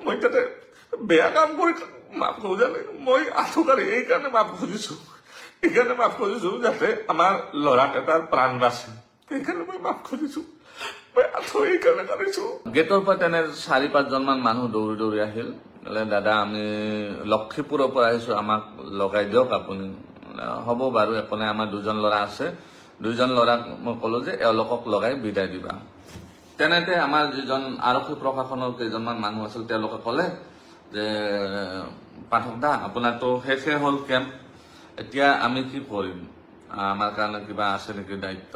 মই তাতে বেয়া কাম কৰি মাফ খোজানে মই আঁঠুকাৰী এইকাৰণে মাফ খুজিছো যাতে আমাৰ ল'ৰা এটাৰ প্ৰাণ বাচে সেইকাৰণে মই মাফ খুজিছো মই আঁঠু এইকাৰণে কাঢ়িছো গেটৰ পৰা তেনে 4-5জন মান মানুহ দৌৰি দৌৰি আহিল দাদা আমি লক্ষীপুৰৰ পৰা আহিছো আমাক লগাই দিয়ক আপুনি হ'ব বাৰু একো নাই আমাৰ 2জন ল'ৰা আছে 2জন ল'ৰাক মই ক'লো যে এওঁলোকক লগাই বিদায় দিবা তেনেতে আমাৰ যিজন আৰক্ষী প্ৰশাসনৰ কেইজনমান মানুহ আছিল তেওঁলোকে ক'লে যে পাঠক দা আপোনাৰতো শেষে হ'ল কেম্প এতিয়া আমি কি কৰিম আমাৰ কাৰণে কিবা আছে নেকি দায়িত্ব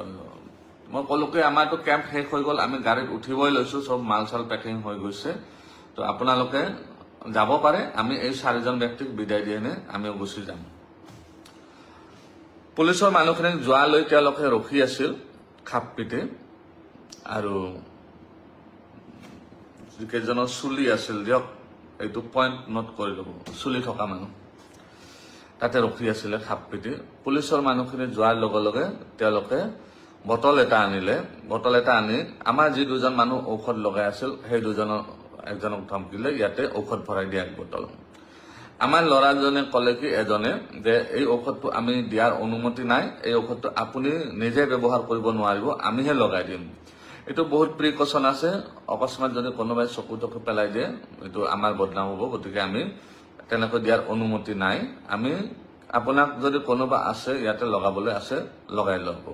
মই ক'লো কি আমাৰতো কেম্প শেষ হৈ গ'ল আমি গাড়ীত উঠিবই লৈছো সব মাল চাল পেকিং হৈ গৈছে তো আপোনালোকে যাব পাৰে আমি এই 4জন ব্যক্তিক বিদায় দি এনে আমিও গুচি যাম পুলিচৰ মানুহখিনিক যোৱালৈ তেওঁলোকে ৰখি আছিল খাপপিতে আৰু যিকেইজনৰ চুলি আছিল দিয়ক এইটো পইণ্ট নোট কৰি ল'ব চুলি থকা মানুহ তাতে ৰখি আছিলে খাপপিতে পুলিচৰ মানুহখিনি যোৱাৰ লগে লগে তেওঁলোকে বটল এটা আনিলে বটল এটা আনি আমাৰ যি 2জন মানুহ ঔষধ লগাই আছিল সেই 2জনৰ একজনক ধমকিলে ইয়াতে ঔষধ ভৰাই দিয়া এক বটল আমাৰ ল'ৰাজনে ক'লে কি এজনে যে এই ঔষধটো আমি দিয়াৰ অনুমতি নাই এই ঔষধটো আপুনি নিজে ব্যৱহাৰ কৰিব নোৱাৰিব আমিহে লগাই দিম এইটো বহুত প্ৰিকশ্যন আছে অকস্মাত যদি কোনোবাই চকু টকু পেলাই দিয়ে এইটো আমাৰ বদনাম হ'ব গতিকে আমি তেনেকৈ দিয়াৰ অনুমতি নাই আমি আপোনাক যদি কোনোবা আছে ইয়াতে লগাবলৈ আছে লগাই ল'ব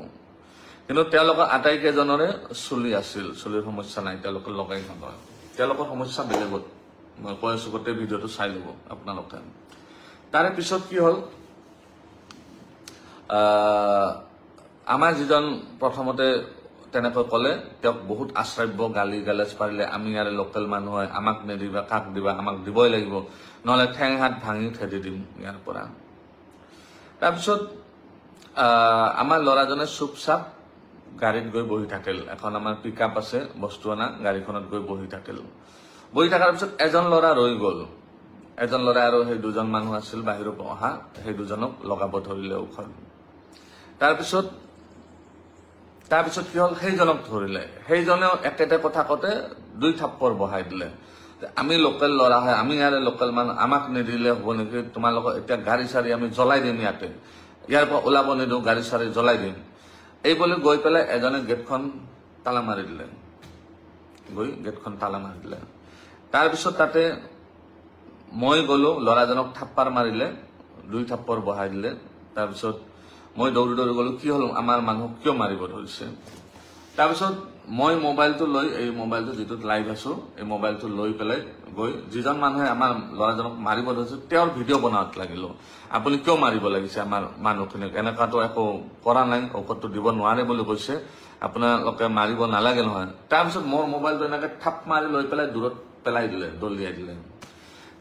কিন্তু তেওঁলোকৰ আটাইকেইজনৰে চুলি আছিল চুলিৰ সমস্যা নাই তেওঁলোকে লগাই নলয় তেওঁলোকৰ সমস্যা বেলেগত মই কৈ আছো গোটেই ভিডিঅ'টো চাই ল'ব আপোনালোকে তাৰে পিছত কি হ'ল আমাৰ যিজন প্ৰথমতে তেনেকৈ ক'লে তেওঁক বহুত আশ্ৰব্য গালি গালাজ পাৰিলে আমি ইয়াৰে লোকেল মানুহ হয় আমাক নিদিবা কাক দিবা আমাক দিবই লাগিব নহ'লে ঠেং হাত ভাঙি খেদি দিম ইয়াৰ পৰা তাৰপিছত আমাৰ ল'ৰাজনে চুপচাপ গাড়ীত গৈ বহি থাকিল এখন আমাৰ পিকআপ আছে বস্তু অনা গাড়ীখনত গৈ বহি থাকিল বহি থকাৰ পিছত এজন ল'ৰা ৰৈ গ'ল এজন ল'ৰা আৰু সেই 2জন মানুহ আছিল বাহিৰৰ পৰা অহা সেই 2জনক লগাব ধৰিলে ঔষধ তাৰপিছত কি হ'ল সেইজনক ধৰিলে সেইজনেও একেটা কথা কওঁতে 2 থাপ্পৰ বহাই দিলে আমি লোকেল ল'ৰা হয় আমি ইয়াৰে লোকেল মানুহ আমাক নিদিলে হ'ব নেকি তোমালোকৰ এতিয়া গাড়ী চাৰি আমি জ্বলাই দিম ইয়াতে ইয়াৰ পৰা ওলাব নিদিওঁ গাড়ী চাৰি জ্বলাই দিম এই বুলি গৈ পেলাই এজনে গেটখন তালা মাৰি দিলে তাৰপিছত তাতে মই গ'লো ল'ৰাজনক থাপ্পাৰ মাৰিলে 2 থাপ্পৰ বহাই দিলে তাৰপিছত মই দৌৰি দৌৰি গ'লো কি হ'ল আমাৰ মানুহক কিয় মাৰিব ধৰিছে তাৰপিছত মই মোবাইলটো লৈ এই মোবাইলটো যিটোত লাইভ আছো এই মোবাইলটো লৈ পেলাই গৈ যিজন মানুহে আমাৰ ল'ৰাজনক মাৰিব ধৰিছে তেওঁৰ ভিডিঅ' বনাওঁত লাগিলো আপুনি কিয় মাৰিব লাগিছে আমাৰ মানুহখিনিক এনেকুৱাতো একো কৰা নাই ঔষধটো দিব নোৱাৰে বুলি কৈছে আপোনালোকে মাৰিব নালাগে নহয় তাৰপিছত মোৰ মোবাইলটো এনেকৈ থাপ মাৰি লৈ পেলাই দূৰত পেলাই দিলে দলিয়াই দিলে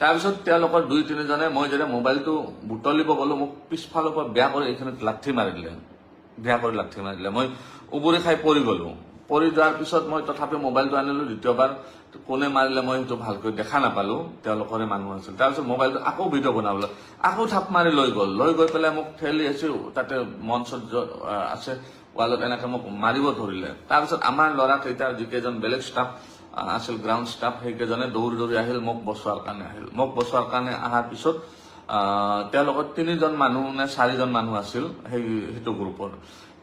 তাৰপিছত তেওঁলোকৰ 2-3জনে মই যেতিয়া মোবাইলটো বুটলিব গ'লো মোক পিছফালৰ পৰা বেয়া কৰি এইখিনিত লাঠি মাৰি দিলে মই উবুৰি খাই পৰি গ'লো পৰি যোৱাৰ পিছত মই তথাপি মোবাইলটো আনিলো দ্বিতীয়বাৰ কোনে মাৰিলে মই সেইটো ভালকৈ দেখা নাপালো তেওঁলোকৰে মানুহ আছিল তাৰপিছত মোবাইলটো আকৌ ভিডিঅ' বনাবলৈ আকৌ থাপ মাৰি লৈ গৈ পেলাই মোক ঠেলি আছো তাতে মঞ্চত আছে ৱালত এনেকৈ মোক মাৰিব ধৰিলে তাৰপিছত আমাৰ ল'ৰা কেইটাৰ যিকেইজন বেলেগ ষ্টাফ আছিল গ্ৰাউণ্ড ষ্টাফ সেইকেইজনে দৌৰি দৌৰি আহিল মোক বচোৱাৰ কাৰণে অহাৰ পিছত তেওঁলোকৰ 3জন মানুহ নে 4জন মানুহ আছিল সেইটো গ্ৰুপৰ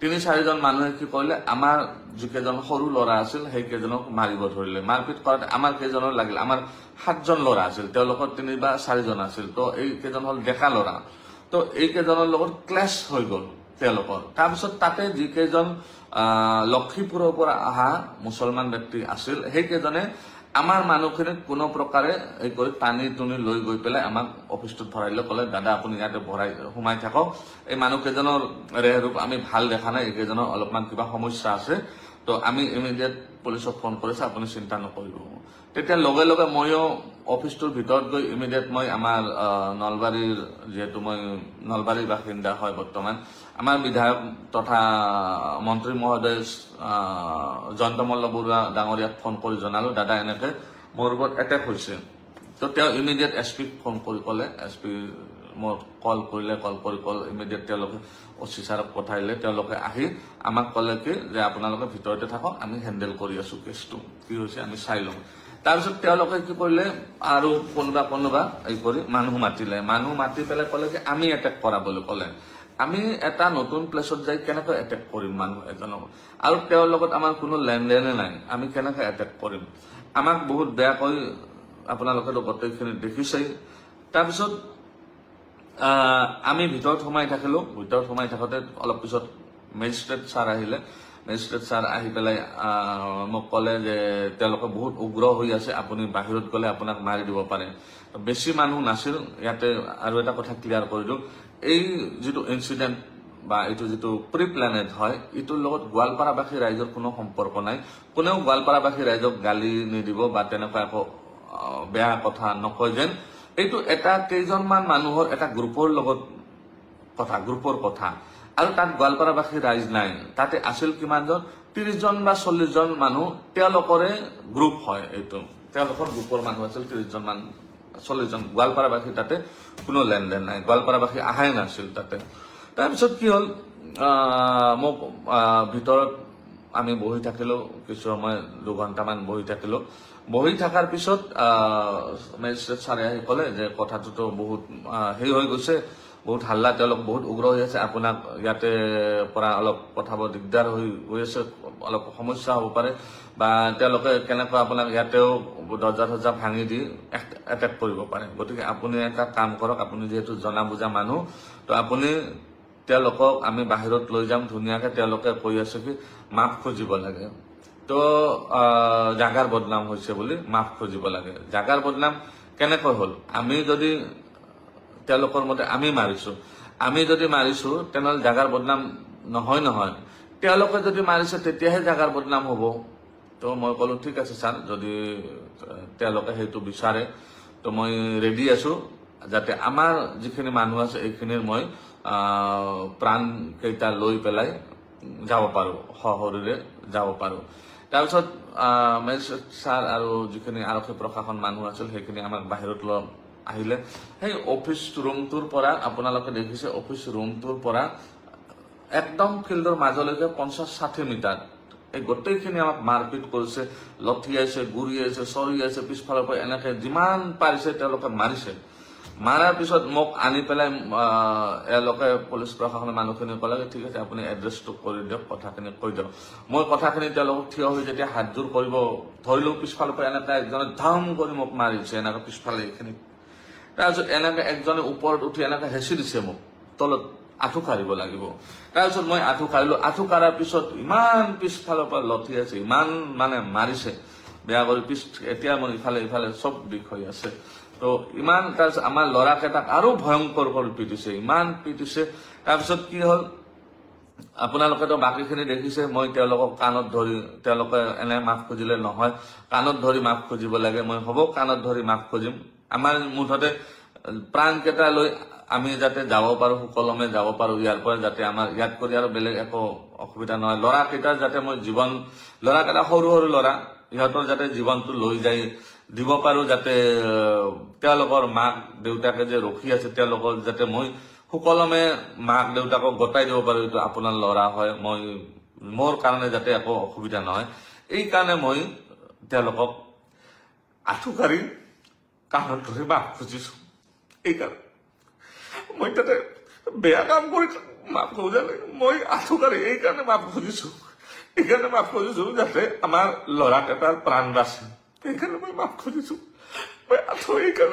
3-4জন মানুহে কি কৰিলে আমাৰ যিকেইজন সৰু ল'ৰা আছিল সেইকেইজনক মাৰিব ধৰিলে মাৰপিট কৰাত আমাৰ কেইজনৰ লাগিল আমাৰ 7জন ল'ৰা আছিল তেওঁলোকৰ 3 বা 4জন আছিল তো এই কেইজন হ'ল ডেকা ল'ৰা তো এই কেইজনৰ লগত ক্লেছ হৈ গ'ল তেওঁলোকৰ তাৰপিছত তাতে যিকেইজন লক্ষীপুৰৰ পৰা অহা মুছলমান ব্যক্তি আছিল সেইকেইজনে আমাৰ মানুহখিনিক কোনো প্ৰকাৰে এই কৰি টানি টুনি লৈ গৈ পেলাই আমাক অফিসটোত ভৰাইলে ক'লে দাদা আপুনি ইয়াতে ভৰাই সোমাই থাকক এই মানুহকেইজনৰ ৰেহৰূপ আমি ভাল দেখা নাই এইকেইজনৰ অলপমান কিবা সমস্যা আছে তো আমি ইমিডিয়েট পুলিচক ফোন কৰিছে আপুনি চিন্তা নকৰিব তেতিয়া লগে লগে মইও অফিসটোৰ ভিতৰত গৈ ইমিডিয়েট মই আমাৰ নলবাৰীৰ যেহেতু মই নলবাৰীৰ বাসিন্দা হয় বৰ্তমান আমাৰ বিধায়ক তথা মন্ত্ৰী মহোদয় জয়ন্ত মল্ল বৰুৱা ডাঙৰীয়াক ফোন কৰি জনালো দাদা এনেকৈ মোৰ ওপৰত এটেক হৈছে তো তেওঁ ইমিডিয়েট এছপিক ফোন কৰি ক'লে এছপি মোৰ কল ইমিডিয়েট তেওঁলোকে অচি ছাৰক পঠাইলে তেওঁলোকে আহি আমাক ক'লে কি যে আপোনালোকে ভিতৰতে থাকক আমি হেণ্ডেল কৰি আছো কেছটো কি হৈছে আমি চাই লওঁ তাৰপিছত তেওঁলোকে কি কৰিলে আৰু কোনোবা এই কৰি মানুহ মাতিলে, মানুহ মাতি পেলাই ক'লে যে আমি এটেক কৰা বুলি ক'লে। আমি এটা নতুন প্লেচত যাই কেনেকৈ এটেক কৰিম মানুহ এজনক, আৰু তেওঁৰ লগত আমাৰ কোনো লেনদেনে নাই, আমি কেনেকৈ এটেক কৰিম। আমাক বহুত বেয়াকৈ আপোনালোকেতো গোটেইখিনি দেখিছেই। তাৰপিছত আমি ভিতৰত সোমাই থাকিলো, ভিতৰত সোমাই থাকোঁতে অলপ পিছত মেজিষ্ট্ৰেট ছাৰ আহিলে। মেজিষ্ট্ৰেট ছাৰ আহি পেলাই মোক ক'লে যে তেওঁলোকে বহুত উগ্ৰ হৈ আছে, আপুনি বাহিৰত গ'লে আপোনাক মাৰি দিব পাৰে। বেছি মানুহ নাছিল ইয়াতে। আৰু এটা কথা ক্লিয়াৰ কৰি দিওঁ, এই যিটো ইনচিডেণ্ট বা এইটো যিটো প্ৰি প্লেনেড হয়, এইটোৰ লগত গোৱালপাৰাবাসী ৰাইজৰ কোনো সম্পৰ্ক নাই। কোনেও গোৱালপাৰাবাসী ৰাইজক গালি নিদিব বা তেনেকুৱা একো বেয়া কথা নকয় যেন। এইটো এটা কেইজনমান মানুহৰ এটা গ্ৰুপৰ লগত গ্ৰুপৰ কথা। আৰু তাত গোৱালপাৰাবাসী ৰাইজ নাই, তাতে আছিল কিমানজন, 30 জন বা 40 জন মানুহ, তেওঁলোকৰে গ্ৰুপ হয় এইটো। তেওঁলোকৰ গ্ৰুপৰ মানুহ আছিল 30 জন মান 40 জন। গোৱালপাৰাবাসী তাতে কোনো লেনদেন নাই, গোৱালপাৰাবাসী আহাই নাছিল তাতে। তাৰপিছত কি হ'ল, মোক ভিতৰত আমি বহি থাকিলো, কিছু সময় 2 ঘণ্টামান বহি থাকিলো। বহি থকাৰ পিছত মেজিষ্ট্ৰেট ছাৰে আহি ক'লে যে কথাটোতো বহুত হেৰি হৈ গৈছে, বহুত হাল্লা, তেওঁলোক বহুত উগ্ৰ হৈ আছে, আপোনাক ইয়াতে পৰা অলপ পঠাব দিগদাৰ হৈ আছে, অলপ সমস্যা হ'ব পাৰে, বা তেওঁলোকে কেনেকৈ আপোনাক ইয়াতেও দৰ্জা ভাঙি দি এটেক কৰিব পাৰে। গতিকে আপুনি এটা কাম কৰক, আপুনি যিহেতু জনা বুজা মানুহ, তো আপুনি তেওঁলোকক আমি বাহিৰত লৈ যাম ধুনীয়াকৈ। তেওঁলোকে কৈ আছে কি মাফ খুজিব লাগে, তো জাগাৰ বদনাম হৈছে বুলি মাফ খুজিব লাগে। জাগাৰ বদনাম কেনেকৈ হ'ল, আমি যদি তেওঁলোকৰ মতে আমি যদি মাৰিছো তেনেহ'লে জাগাৰ বদনাম নহয়। তেওঁলোকে যদি মাৰিছে তেতিয়াহে জাগাৰ বদনাম হ'ব। তো মই ক'লো ঠিক আছে ছাৰ, যদি তেওঁলোকে সেইটো বিচাৰে তো মই ৰেডি আছো, যাতে আমাৰ যিখিনি মানুহ আছে এইখিনিৰ মই প্ৰাণ কেইটা লৈ পেলাই যাব পাৰো, সশৰীৰে যাব পাৰো। তাৰপিছত মেজিষ্ট্ৰেট ছাৰ আৰু যিখিনি আৰক্ষী প্ৰশাসন মানুহ আছিল সেইখিনি আমাক বাহিৰত আহিলে। সেই অফিচ ৰুমটোৰ পৰা আপোনালোকে দেখিছে, অফিচ ৰুমটোৰ পৰা একদম ফিল্ডৰ মাজলৈকে 50-60 মিটাৰ এই গোটেইখিনি আমাক মাৰপিট কৰিছে, লঠিয়াইছে, গুৰিয়াইছে, চৰিয়াইছে, পিছফালৰ পৰা এনেকে যিমান পাৰিছে তেওঁলোকে মাৰিছে। মাৰাৰ পিছত মোক আনি পেলাই এওঁলোকে পুলিচ প্ৰশাসনৰ মানুহখিনি ক'লে ঠিক আছে আপুনি এড্ৰেছটো কৰি দিয়ক, কথাখিনি কৈ দিয়ক। মই কথাখিনি তেওঁলোকক থিয় হৈ যেতিয়া হাতযোৰ কৰিব ধৰিলো, পিছফালৰ পৰা এনেকে একজনে ধাম কৰি মোক মাৰিছে, এনেকে পিছফালে এইখিনি। তাৰপিছত এনেকে একজনে ওপৰত উঠি এনেকে হেঁচি দিছে মোক, তলত আঁঠু কাঢ়িব লাগিব। তাৰপিছত মই আঁঠু কাঢ়িলো, আঁঠু কাঢ়াৰ পিছত ইমান পিছফালৰ পৰা লঠি আছে, ইমান মানে মাৰিছে বেয়া কৰি, এতিয়া মোৰ ইফালে চব বিষ হৈ আছে। তো ইমান, তাৰপিছত আমাৰ ল'ৰাকেইটাক আৰু ভয়ংকৰ কৰি পিটিছে, ইমান পিটিছে। তাৰপিছত কি হ'ল, আপোনালোকেতো বাকীখিনি দেখিছে, মই তেওঁলোকক কাণত ধৰি, তেওঁলোকে এনে মাফ খুজিলে নহয়, কাণত ধৰি মাফ খুজিব লাগে। মই হ'ব কাণত ধৰি মাফ খুজিম, আমাৰ মুঠতে প্ৰাণকেইটা লৈ আমি যাতে যাব পাৰো, সুকলমে যাব পাৰো ইয়াৰ পৰা, যাতে আমাৰ ইয়াত কৰি আৰু বেলেগ একো অসুবিধা নহয়। ল'ৰাকেইটাৰ যাতে মই জীৱন, ল'ৰাকেইটা সৰু ল'ৰা, ইহঁতৰ যাতে জীৱনটো লৈ যাই দিব পাৰো, যাতে তেওঁলোকৰ মাক দেউতাকে যে ৰখি আছে তেওঁলোকৰ যাতে মই সুকলমে মাক দেউতাকক গতাই দিব পাৰো, এইটো আপোনাৰ ল'ৰা হয়, মই মোৰ কাৰণে যাতে একো অসুবিধা নহয়, এই কাৰণে মই তেওঁলোকক আঁঠু কাঢ়ি কাণত ধৰি মাফ খুজিছো। এইকাৰণে মই তাতে বেয়া কাম কৰি মাফ খোজা নাই, মই আঁঠু কাঢ়ি এইকাৰণে মাফ খুজিছো, যাতে আমাৰ ল'ৰাকেইটাৰ প্ৰাণ বাচে, সেইকাৰণে মই মাফ খুজিছো। মই আঁঠু এইকাৰণে